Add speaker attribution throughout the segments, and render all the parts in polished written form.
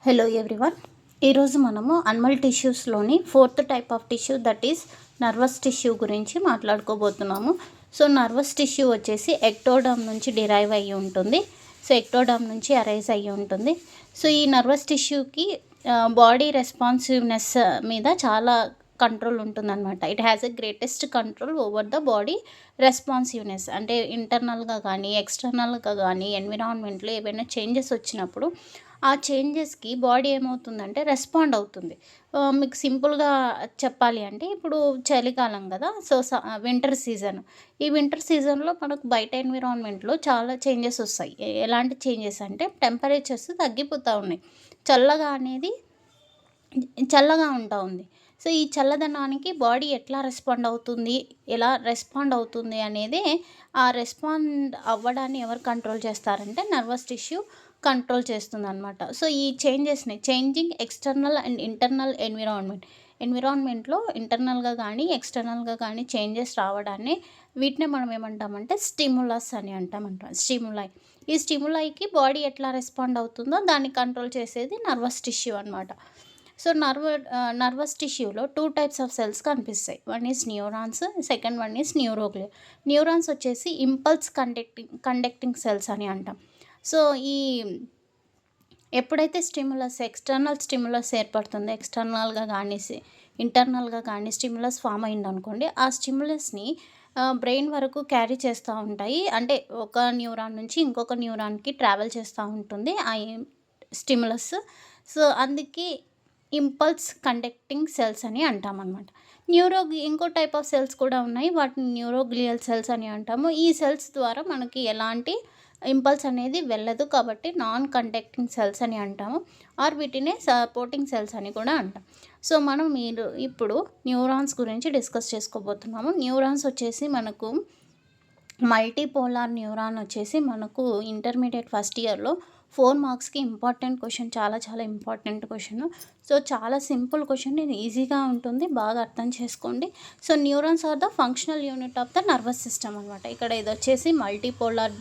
Speaker 1: Hello everyone. ఈరోజు మనము animal టిష్యూస్లోని fourth type of tissue that is nervous tissue గురించి మాట్లాడుకోబోతున్నాము. సో నర్వస్ టిష్యూ వచ్చేసి ఎక్టోడర్మ్ నుంచి డిరైవ్ అయ్యి ఉంటుంది. సో ఎక్టోడర్మ్ నుంచి అరైజ్ అయ్యి ఉంటుంది. సో ఈ నర్వస్ టిష్యూకి బాడీ రెస్పాన్సివ్నెస్ మీద చాలా కంట్రోల్ ఉంటుందన్నమాట. It has a greatest control over the body responsiveness. అంటే ఇంటర్నల్గా కానీ ఎక్స్టర్నల్గా కానీ ఎన్విరాన్మెంట్లో ఏవైనా చేంజెస్ వచ్చినప్పుడు ఆ చేంజెస్కి బాడీ ఏమవుతుందంటే రెస్పాండ్ అవుతుంది. మీకు సింపుల్గా చెప్పాలి అంటే ఇప్పుడు చలికాలం కదా. So winter season. ఈ వింటర్ సీజన్లో మనకు బయట ఎన్విరాన్మెంట్లో చాలా చేంజెస్ వస్తాయి. ఎలాంటి చేంజెస్ అంటే టెంపరేచర్స్ తగ్గిపోతూ ఉన్నాయి. చల్లగా అనేది చల్లగా ఉంటా ఉంది. సో ఈ చల్లదనానికి బాడీ ఎట్లా రెస్పాండ్ అవుతుంది అనేది, ఆ రెస్పాండ్ అవ్వడాన్ని ఎవరు కంట్రోల్ చేస్తారంటే నర్వస్ టిష్యూ కంట్రోల్ చేస్తుందన్నమాట. సో ఈ చేంజింగ్ ఎక్స్టర్నల్ అండ్ ఇంటర్నల్ ఎన్విరాన్మెంట్లో ఇంటర్నల్గా కానీ ఎక్స్టర్నల్గా కానీ చేంజెస్ రావడాన్ని వీటిని మనం ఏమంటామంటే స్టిములస్ అని స్టిములై. ఈ స్టిములైకి బాడీ ఎట్లా రెస్పాండ్ అవుతుందో దాన్ని కంట్రోల్ చేసేది నర్వస్ టిష్యూ అనమాట. సో నర్వస్ టిష్యూలో 2 టైప్స్ ఆఫ్ సెల్స్ కనిపిస్తాయి. One is neurons, second one is neuroglia. Neurons వచ్చేసి ఇంపల్స్ కండక్టింగ్ సెల్స్ అని అంటాం. సో ఈ ఎప్పుడైతే ఎక్స్టర్నల్ స్టిములస్ ఏర్పడుతుందో, ఎక్స్టర్నల్గా కానీ ఇంటర్నల్గా కానీ స్టిములస్ ఫామ్ అయిందనుకోండి, ఆ స్టిములస్ని బ్రెయిన్ వరకు క్యారీ చేస్తూ ఉంటాయి. అంటే ఒక న్యూరాన్ నుంచి ఇంకొక న్యూరాన్కి ట్రావెల్ చేస్తూ ఉంటుంది ఆ స్టిములస్. సో అందుకే ఇంపల్స్ కండక్టింగ్ సెల్స్ అని అంటామన్నమాట. ఇంకో టైప్ ఆఫ్ సెల్స్ కూడా ఉన్నాయి. వాటిని న్యూరోగ్లియల్ సెల్స్ అని అంటాము. ఈ సెల్స్ ద్వారా మనకి ఎలాంటి ఇంపల్స్ అనేది వెళ్ళదు కాబట్టి నాన్ కండక్టింగ్ సెల్స్ అని అంటాము. ఆర్ వీటినే సపోర్టింగ్ సెల్స్ అని కూడా అంటాం. సో మీరు ఇప్పుడు న్యూరాన్స్ గురించి డిస్కస్ చేసుకోబోతున్నాము. న్యూరాన్స్ వచ్చేసి మనకు మల్టీపోలార్ న్యూరాన్ వచ్చేసి మనకు ఇంటర్మీడియట్ ఫస్ట్ ఇయర్లో 4 మార్క్స్కి ఇంపార్టెంట్ క్వశ్చన్, చాలా చాలా ఇంపార్టెంట్ క్వశ్చన్. సో చాలా సింపుల్ క్వశ్చన్, ఇది ఈజీగా ఉంటుంది, బాగా అర్థం చేసుకోండి. So neurons are the functional unit of the nervous system అనమాట. ఇక్కడ ఇది వచ్చేసి మల్టీపోలార్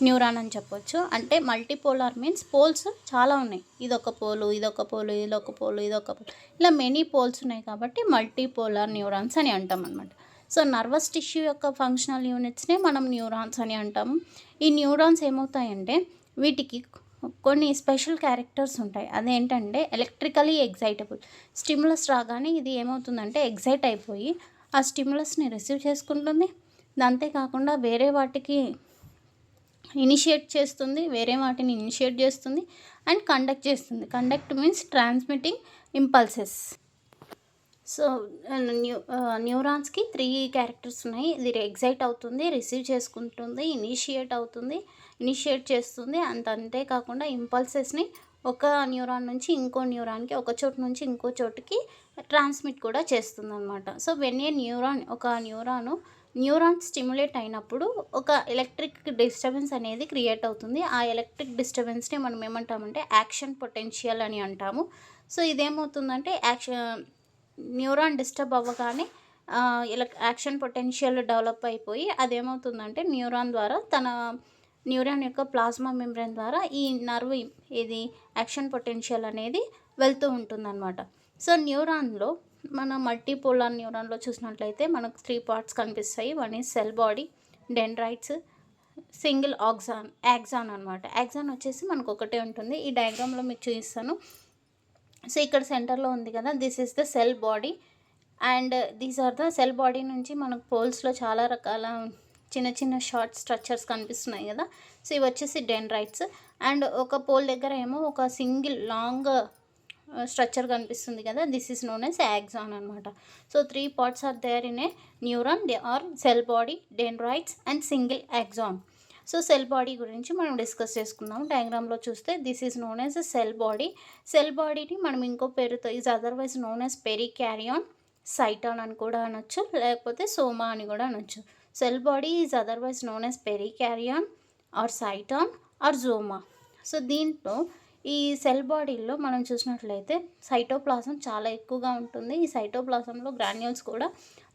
Speaker 1: న్యూరాన్ అని చెప్పొచ్చు. అంటే మల్టీపోలార్ మీన్స్ పోల్స్ చాలా ఉన్నాయి. ఇదొక పోలు, ఇదొక పోలు, ఇదొక పోలు, ఇదొక పోలు, ఇలా మెనీ పోల్స్ ఉన్నాయి కాబట్టి మల్టీపోలార్ న్యూరాన్స్ అని అంటాం అనమాట. సో నర్వస్ టిష్యూ యొక్క ఫంక్షనల్ యూనిట్స్నే మనం న్యూరాన్స్ అని అంటాము. ఈ న్యూరాన్స్ ఏమవుతాయంటే వీటికి కొన్ని స్పెషల్ క్యారెక్టర్స్ ఉంటాయి. అదేంటంటే ఎలక్ట్రికలీ ఎగ్జైటబుల్. స్టిములస్ రాగానే ఇది ఏమవుతుందంటే ఎగ్జైట్ అయిపోయి ఆ స్టిములస్ని రిసీవ్ చేసుకుంటుంది. అంతేకాకుండా వేరే వాటిని ఇనిషియేట్ చేస్తుంది అండ్ కండక్ట్ చేస్తుంది. Conduct means transmitting impulses. So న్యూరాన్స్కి 3 క్యారెక్టర్స్ ఉన్నాయి. ఇది ఎగ్జైట్ అవుతుంది, రిసీవ్ చేసుకుంటుంది, ఇనిషియేట్ చేస్తుంది. అంతేకాకుండా ఇంపల్సెస్ని ఒక న్యూరాన్ నుంచి ఇంకో న్యూరాన్కి, ఒక చోటు నుంచి ఇంకో చోటుకి ట్రాన్స్మిట్ కూడా చేస్తుంది అనమాట. సో న్యూరాన్ స్టిమ్యులేట్ అయినప్పుడు ఒక ఎలక్ట్రిక్ డిస్టర్బెన్స్ అనేది క్రియేట్ అవుతుంది. ఆ ఎలక్ట్రిక్ డిస్టర్బెన్స్ని మనం ఏమంటామంటే యాక్షన్ పొటెన్షియల్ అని అంటాము. సో ఇదేమవుతుందంటే న్యూరాన్ డిస్టర్బ్ అవ్వగానే యాక్షన్ పొటెన్షియల్ డెవలప్ అయిపోయి అదేమవుతుందంటే న్యూరాన్ యొక్క ప్లాస్మా మెంబ్రేన్ ద్వారా ఈ యాక్షన్ పొటెన్షియల్ అనేది వెళ్తూ ఉంటుందన్నమాట. సో న్యూరాన్లో మల్టీపోలార్ న్యూరాన్లో చూసినట్లయితే మనకు 3 పార్ట్స్ కనిపిస్తాయి. One is cell body, dendrites, single axon అనమాట. యాక్సాన్ వచ్చేసి మనకు ఒకటే ఉంటుంది. ఈ డయాగ్రామ్లో మీకు చూపిస్తాను. సో ఇక్కడ సెంటర్లో ఉంది కదా, this is the cell body and these are the cell body నుంచి మనకు పోల్స్లో చాలా రకాల చిన్న చిన్న షార్ట్ స్ట్రక్చర్స్ కనిపిస్తున్నాయి కదా. సో ఇవి వచ్చేసి డెండ్రైట్స్. అండ్ ఒక పోల్ దగ్గర ఏమో ఒక సింగిల్ లాంగ్ స్ట్రక్చర్ కనిపిస్తుంది కదా, this is known as axon అనమాట. So 3 parts are there in a neuron. They are cell body, dendrites and single axon. So cell body గురించి మనం డిస్కస్ చేసుకుందాం. డయాగ్రామ్లో చూస్తే this is known as cell body. Cell బాడీని మనం ఇంకో పేరుతో is otherwise known as perikaryon, cyton అని కూడా అనొచ్చు, లేకపోతే సోమా అని కూడా అనొచ్చు. Cell body is otherwise known as perikaryon or cyton are జోమా. So దీంట్లో ఈ సెల్ బాడీలో మనం చూసినట్లయితే సైటోప్లాజం చాలా ఎక్కువగా ఉంటుంది. ఈ సైటోప్లాజంలో గ్రాన్యూల్స్ కూడా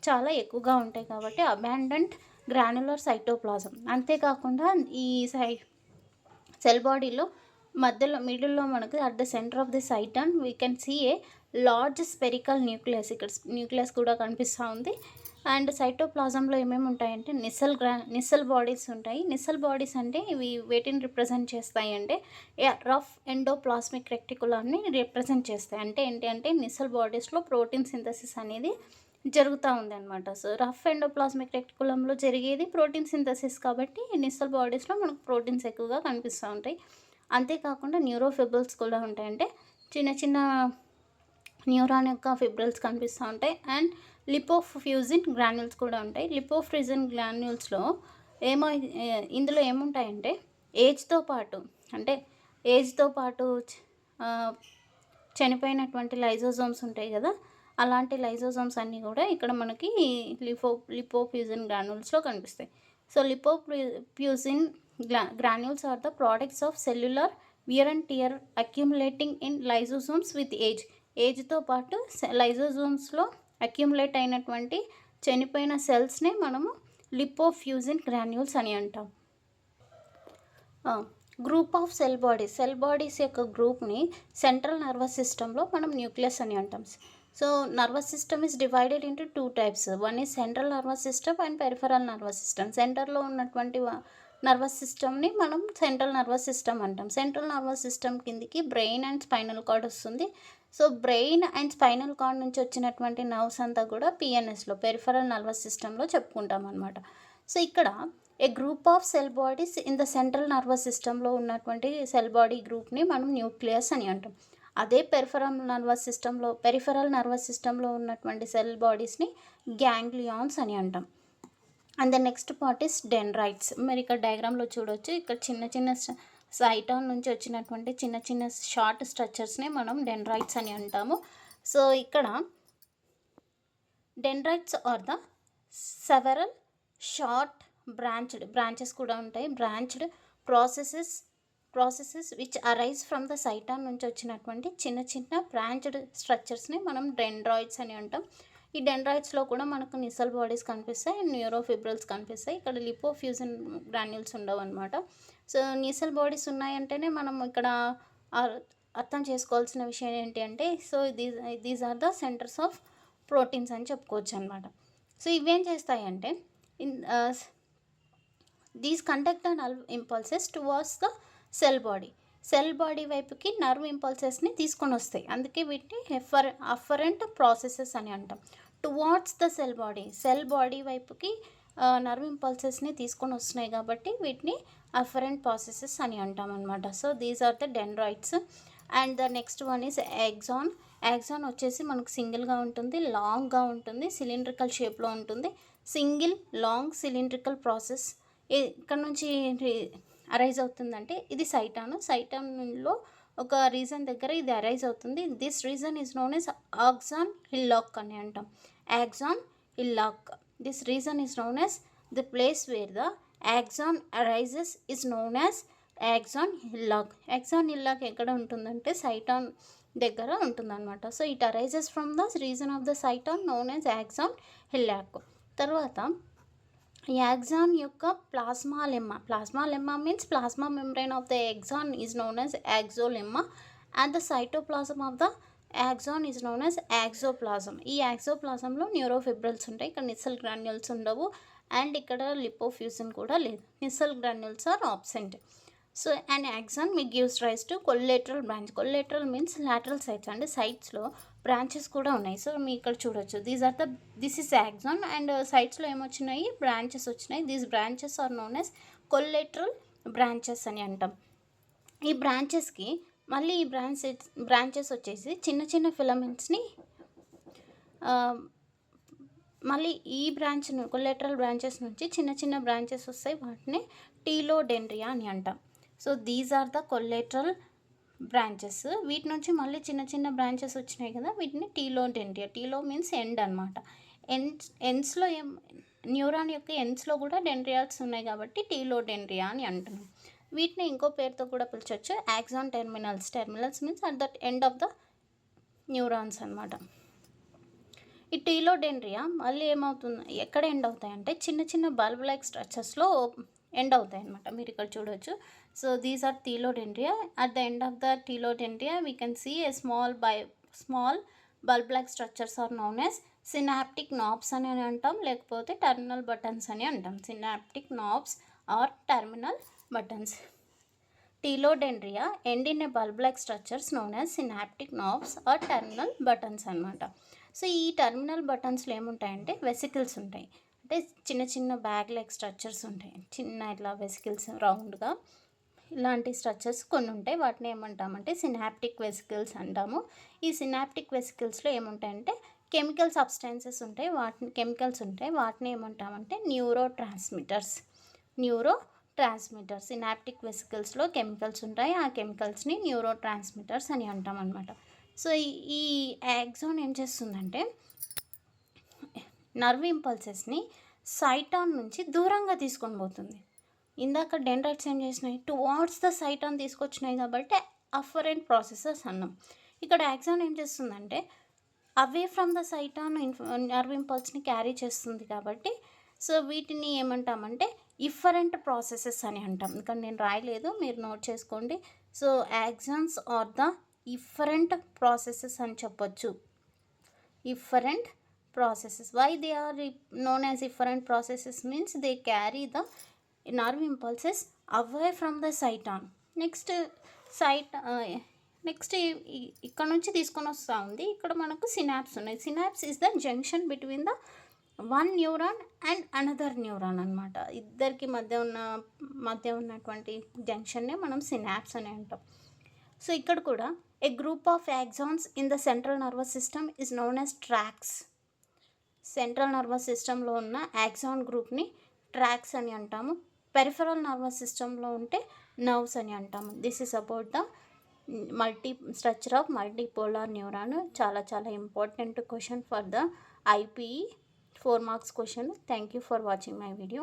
Speaker 1: చాలా ఎక్కువగా ఉంటాయి కాబట్టి అబాండెంట్ గ్రాన్యులర్ సైటోప్లాజం. అంతేకాకుండా ఈ సెల్ బాడీలో మధ్యలో మిడిల్లో మనకు at the centre of the cyton we can see a large spherical nucleus. ఇక్కడ న్యూక్లియస్ కూడా కనిపిస్తూ ఉంది. అండ్ సైటోప్లాజంలో ఏమేమి ఉంటాయంటే నిసల్ బాడీస్ ఉంటాయి. నిసల్ బాడీస్ అంటే ఇవి వేటిని రిప్రజెంట్ చేస్తాయి అంటే రఫ్ ఎండోప్లాస్మిక్ రెక్టికులాన్ని రిప్రజెంట్ చేస్తాయి. అంటే ఏంటి అంటే నిసల్ బాడీస్లో ప్రోటీన్ సింథసిస్ అనేది జరుగుతూ ఉంది అనమాట. సో రఫ్ ఎండోప్లాస్మిక్ రెక్టికులంలో జరిగేది ప్రోటీన్ సింథసిస్ కాబట్టి నిసల్ బాడీస్లో మనకు ప్రోటీన్స్ ఎక్కువగా కనిపిస్తూ ఉంటాయి. అంతేకాకుండా న్యూరోఫిబ్రిల్స్ కూడా ఉంటాయి. అంటే చిన్న చిన్న న్యూరాన్ యొక్క ఫిబ్రిల్స్ కనిపిస్తూ ఉంటాయి. అండ్ లిపోఫ్యూజిన్ గ్రాన్యూల్స్ కూడా ఉంటాయి. లిపోఫ్యూజిన్ గ్రాన్యూల్స్లో ఇందులో ఏముంటాయంటే ఏజ్తో పాటు చనిపోయినటువంటి లైజోజోమ్స్ ఉంటాయి కదా, అలాంటి లైజోజోమ్స్ అన్నీ కూడా ఇక్కడ మనకి లిపోఫ్యూజిన్ గ్రాన్యూల్స్లో కనిపిస్తాయి. So lipofuscin granules are the products of cellular wear and tear accumulating in lysosomes with age. ఏజ్తో పాటు లైజోజోమ్స్లో అక్యుములేట్ అయినటువంటి చనిపోయిన సెల్స్నే మనము లిపోఫ్యూజిన్ గ్రాన్యూల్స్ అని అంటాం. గ్రూప్ ఆఫ్ సెల్ బాడీస్ యొక్క గ్రూప్ని సెంట్రల్ నర్వస్ సిస్టంలో మనం న్యూక్లియస్ అని అంటాం. So nervous system is divided into 2 types. One is central nervous system and peripheral nervous system. సెంటర్లో ఉన్నటువంటి నర్వస్ సిస్టమ్ని మనం సెంట్రల్ నర్వస్ సిస్టమ్ అంటాం. సెంట్రల్ నర్వస్ సిస్టమ్ కిందికి బ్రెయిన్ అండ్ స్పైనల్ కార్డ్ వస్తుంది. So brain and spinal cord నుంచి వచ్చినటువంటి nerves అంతా కూడా పిఎన్ఎస్లో పెరిఫెరల్ నర్వస్ సిస్టంలో చెప్పుకుంటాం అనమాట. సో ఇక్కడ a group of cell bodies in the central nervous సిస్టంలో ఉన్నటువంటి సెల్ బాడీ గ్రూప్ని మనం న్యూక్లియస్ అని అంటాం. అదే పెరిఫెరల్ నర్వస్ సిస్టంలో ఉన్నటువంటి సెల్ బాడీస్ని గ్యాంగ్లియాన్స్ అని అంటాం. And the next part is dendrites. మీరు ఇక్కడ డయాగ్రామ్లో చూడవచ్చు. ఇక్కడ చిన్న చిన్న సైటాన్ నుంచి వచ్చినటువంటి చిన్న చిన్న షార్ట్ స్ట్రక్చర్స్ని మనం డెండ్రైట్స్ అని అంటాము. సో ఇక్కడ dendrites are the several short branches కూడా ఉంటాయి. Branched processes which arise from the cyton నుంచి వచ్చినటువంటి చిన్న చిన్న బ్రాంచ్డ్ స్ట్రక్చర్స్ని మనం డెండ్రాయిడ్స్ అని అంటాం. ఈ డెండ్రాయిడ్స్లో కూడా మనకు నిసల్ బాడీస్ కనిపిస్తాయి అండ్ న్యూరోఫిబ్రిల్స్ కనిపిస్తాయి. ఇక్కడ లిపోఫ్యూజిన్ గ్రాన్యూల్స్ ఉండవు అనమాట. సో నిసల్ బాడీస్ ఉన్నాయంటేనే మనం ఇక్కడ అర్థం చేసుకోవాల్సిన విషయం ఏంటి అంటే so these are the centres of proteins అని చెప్పుకోవచ్చు అనమాట. సో ఇవేం చేస్తాయంటే these conduct the nerve impulses towards the cell body వైపుకి నర్వ్ ఇంపల్సెస్ని తీసుకొని వస్తాయి. అందుకే వీటిని అఫరెంట్ ప్రాసెసెస్ అని అంటాం. టువార్డ్స్ ద సెల్ బాడీ వైపుకి నర్వ్ ఇంపల్సెస్ని తీసుకొని వస్తున్నాయి కాబట్టి వీటిని అఫరెంట్ ప్రాసెసెస్ అని అంటాం అనమాట. So these are the dendroids. And the next one is axon వచ్చేసి మనకు సింగిల్గా ఉంటుంది, లాంగ్గా ఉంటుంది, సిలిండ్రికల్ షేప్లో ఉంటుంది. సింగిల్ లాంగ్ సిలిండ్రికల్ ప్రాసెస్ ఇక్కడ నుంచి అరైజ్ అవుతుందంటే ఇది సైటాన్లో ఒక రీజన్ దగ్గర ఇది అరైజ్ అవుతుంది. This region is known as axon hillock అని అంటాం. Axon hillock. This region is known as the place where the axon arises is known as axon hillock. Axon hillock ఎక్కడ ఉంటుందంటే సైటాన్ దగ్గర ఉంటుందన్నమాట. So it arises from the region of the cyton known as axon hillock. తర్వాత axon యొక్క plasma means plasma membrane of the axon is known as axolemma and the cytoplasm of the axon is known as axoplasm. ఈ యాక్సోప్లాజంలో న్యూరోఫిబ్రిల్స్ ఉంటాయి. ఇక్కడ నిసల్ granules ఉండవు and ఇక్కడ lipofuscin కూడా లేదు. Nissl granules are absent. So and axon మీ gives rise to collateral branch. Collateral means lateral sides, అంటే సైట్స్లో బ్రాంచెస్ కూడా ఉన్నాయి. సో మీ ఇక్కడ చూడొచ్చు దిస్ ఈస్ యాక్సాన్ అండ్ సైట్స్లో ఏమొచ్చినాయి, బ్రాంచెస్ వచ్చినాయి. These branches are known as collateral branches అని అంటాం. ఈ బ్రాంచెస్కి మళ్ళీ ఈ బ్రాంచెస్ వచ్చేసి చిన్న చిన్న ఫిలమెంట్స్ని మళ్ళీ ఈ కొల్లేటరల్ బ్రాంచెస్ నుంచి చిన్న చిన్న బ్రాంచెస్ వస్తాయి. వాటిని టీలోడెండ్రియా అని అంటాం. So these are the collateral branches. వీటి నుంచి మళ్ళీ చిన్న చిన్న బ్రాంచెస్ వచ్చినాయి కదా, వీటిని టీలోడెండ్రియా. టీలో మీన్స్ ఎండ్ అనమాట. ఎండ్స్లో న్యూరాన్ యొక్క ఎండ్స్లో కూడా డెండ్రియాల్స్ ఉన్నాయి కాబట్టి టీలోడెండ్రియా అని అంటున్నాం. వీటిని ఇంకో పేరుతో కూడా పిలిచవచ్చు, axon terminals. Terminals means at the end of the neurons అనమాట. ఈ టీలోడెండ్రియా మళ్ళీ ఏమవుతుంది, ఎక్కడ ఎండ్ అవుతాయంటే చిన్న చిన్న బల్బ్ లైక్ స్ట్రక్చర్స్లో ఎండ్ అవుతాయి అనమాట. మీరు ఇక్కడ చూడొచ్చు. So these are telodendria. At the end of the telodendria we can see a small bulb like structures are known as synaptic knobs అని అంటాం, లేకపోతే టర్మినల్ బటన్స్ అని అంటాం. synaptic knobs or terminal buttons. Telodendria end in a bulb like structures known as synaptic knobs or terminal buttons అనమాట. So ఈ terminal బటన్స్లో ఏముంటాయంటే vesicles ఉంటాయి. అంటే చిన్న చిన్న బ్యాగ్ లైక్ స్ట్రక్చర్స్ ఉంటాయి, చిన్న ఇట్లా వెసికల్స్ రౌండ్గా ఇలాంటి స్ట్రక్చర్స్ కొన్ని ఉంటాయి. వాటిని ఏమంటామంటే సినాప్టిక్ వెసికల్స్ అంటాము. ఈ సినాప్టిక్ వెసికల్స్లో ఏముంటాయంటే కెమికల్ సబ్స్టెన్సెస్ ఉంటాయి, వాటిని ఏమంటామంటే న్యూరో ట్రాన్స్మిటర్స్. సినాప్టిక్ వెసికల్స్లో కెమికల్స్ ఉంటాయి, ఆ కెమికల్స్ని న్యూరో ట్రాన్స్మిటర్స్ అని అంటాం అనమాట. సో ఈ యాక్సాన్ ఏం చేస్తుందంటే నర్వ్ ఇంపల్సెస్ని సైటాన్ నుంచి దూరంగా తీసుకొని పోతుంది. ఇందాక డెండ్రైట్స్ ఏం చేసినాయి, టువార్డ్స్ ద సైటాన్ తీసుకొచ్చినాయి కాబట్టి అఫరెంట్ ప్రాసెసెస్ అన్నాం. ఇక్కడ యాక్సాన్ ఏం చేస్తుందంటే away from the cyton nerve ఇంపల్స్ని క్యారీ చేస్తుంది కాబట్టి సో వీటిని ఏమంటామంటే ఇఫరెంట్ ప్రాసెసెస్ అని అంటాం. ఇక్కడ నేను రాయలేదు, మీరు నోట్ చేసుకోండి. So axons are the efferent processes అని చెప్పొచ్చు. Efferent processes. Why they are known as different processes means they carry the nerve impulses away from the cyton. Next ఇక్కడ నుంచి తీసుకొని వస్తూ ఉంది. ఇక్కడ మనకు సినాప్స్ ఉన్నాయి. Synapse is the junction between the one neuron and another neuron అనమాట. ఇద్దరికి మధ్య ఉన్నటువంటి జంక్షన్నే మనం సినాప్స్ అని అంటాం. సో ఇక్కడ కూడా a group of axons in the central nervous system is known as tracts. Central nervous సిస్టంలో ఉన్న యాక్సాన్ గ్రూప్ని ట్రాక్స్ అని అంటాము. పెరిఫెరల్ నర్వస్ సిస్టంలో ఉంటే నర్వ్స్ అని అంటాము. This is about the structure of multipolar neuron. చాలా important question for the IPE 4 marks question. Thank you for watching my video.